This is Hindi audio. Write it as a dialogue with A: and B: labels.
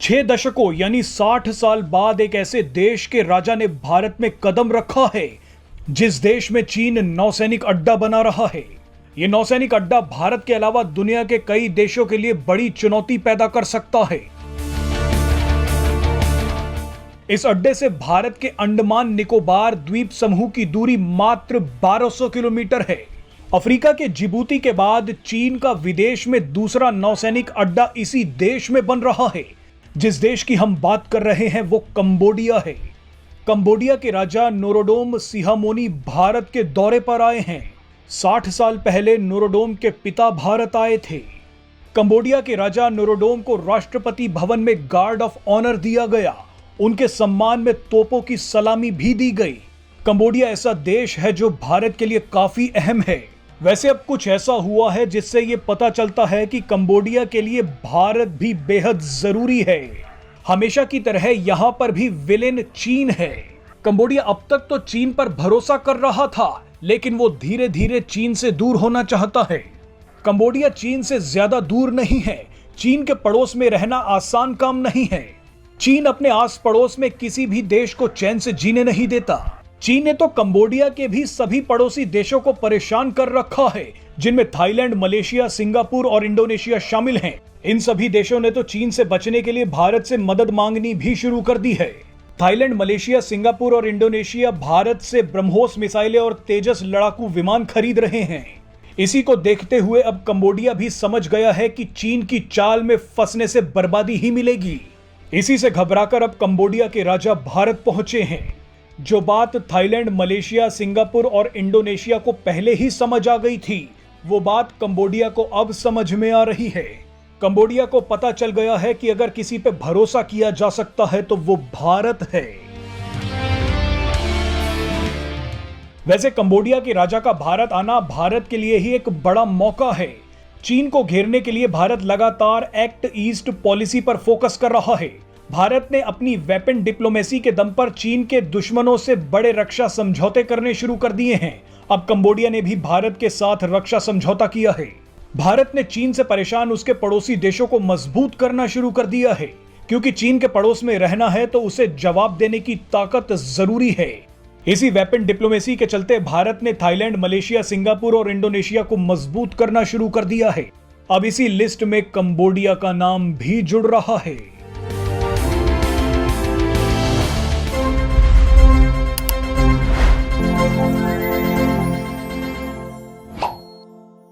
A: 6 दशकों यानी 60 साल बाद एक ऐसे देश के राजा ने भारत में कदम रखा है जिस देश में चीन नौसैनिक अड्डा बना रहा है। यह नौसैनिक अड्डा भारत के अलावा दुनिया के कई देशों के लिए बड़ी चुनौती पैदा कर सकता है। इस अड्डे से भारत के अंडमान निकोबार द्वीप समूह की दूरी मात्र 1200 किलोमीटर है। अफ्रीका के जिबूती के बाद चीन का विदेश में दूसरा नौसैनिक अड्डा इसी देश में बन रहा है। जिस देश की हम बात कर रहे हैं वो कंबोडिया है। कंबोडिया के राजा नोरोडोम सिहामोनी भारत के दौरे पर आए हैं। 60 साल पहले नोरोडोम के पिता भारत आए थे। कंबोडिया के राजा नोरोडोम को राष्ट्रपति भवन में गार्ड ऑफ ऑनर दिया गया। उनके सम्मान में तोपों की सलामी भी दी गई। कंबोडिया ऐसा देश है जो भारत के लिए काफी अहम है। वैसे अब कुछ ऐसा हुआ है जिससे ये पता चलता है कि कंबोडिया के लिए भारत भी बेहद जरूरी है। हमेशा की तरह यहां पर भी विलेन चीन है। कंबोडिया अब तक तो चीन पर भरोसा कर रहा था, लेकिन वो धीरे धीरे चीन से दूर होना चाहता है। कंबोडिया चीन से ज्यादा दूर नहीं है। चीन के पड़ोस में रहना आसान काम नहीं है। चीन अपने आस पड़ोस में किसी भी देश को चैन से जीने नहीं देता। चीन ने तो कंबोडिया के भी सभी पड़ोसी देशों को परेशान कर रखा है, जिनमें थाईलैंड, मलेशिया, सिंगापुर और इंडोनेशिया शामिल हैं। इन सभी देशों ने तो चीन से बचने के लिए भारत से मदद मांगनी भी शुरू कर दी है। थाईलैंड, मलेशिया, सिंगापुर और इंडोनेशिया भारत से ब्रह्मोस मिसाइलें और तेजस लड़ाकू विमान खरीद रहे हैं। इसी को देखते हुए अब कंबोडिया भी समझ गया है कि चीन की चाल में फंसने से बर्बादी ही मिलेगी। इसी से घबराकर अब कंबोडिया के राजा भारत पहुंचे हैं। जो बात थाईलैंड, मलेशिया, सिंगापुर और इंडोनेशिया को पहले ही समझ आ गई थी, वो बात कंबोडिया को अब समझ में आ रही है। कंबोडिया को पता चल गया है कि अगर किसी पे भरोसा किया जा सकता है तो वो भारत है। वैसे कंबोडिया के राजा का भारत आना भारत के लिए ही एक बड़ा मौका है। चीन को घेरने के लिए भारत लगातार एक्ट ईस्ट पॉलिसी पर फोकस कर रहा है। भारत ने अपनी वेपन डिप्लोमेसी के दम पर चीन के दुश्मनों से बड़े रक्षा समझौते करने शुरू कर दिए हैं। अब कंबोडिया ने भी भारत के साथ रक्षा समझौता किया है। भारत ने चीन से परेशान उसके पड़ोसी देशों को मजबूत करना शुरू कर दिया है, क्योंकि चीन के पड़ोस में रहना है तो उसे जवाब देने की ताकत जरूरी है। इसी वेपन डिप्लोमेसी के चलते भारत ने थाईलैंड, मलेशिया, सिंगापुर और इंडोनेशिया को मजबूत करना शुरू कर दिया है। अब इसी लिस्ट में कंबोडिया का नाम भी जुड़ रहा है।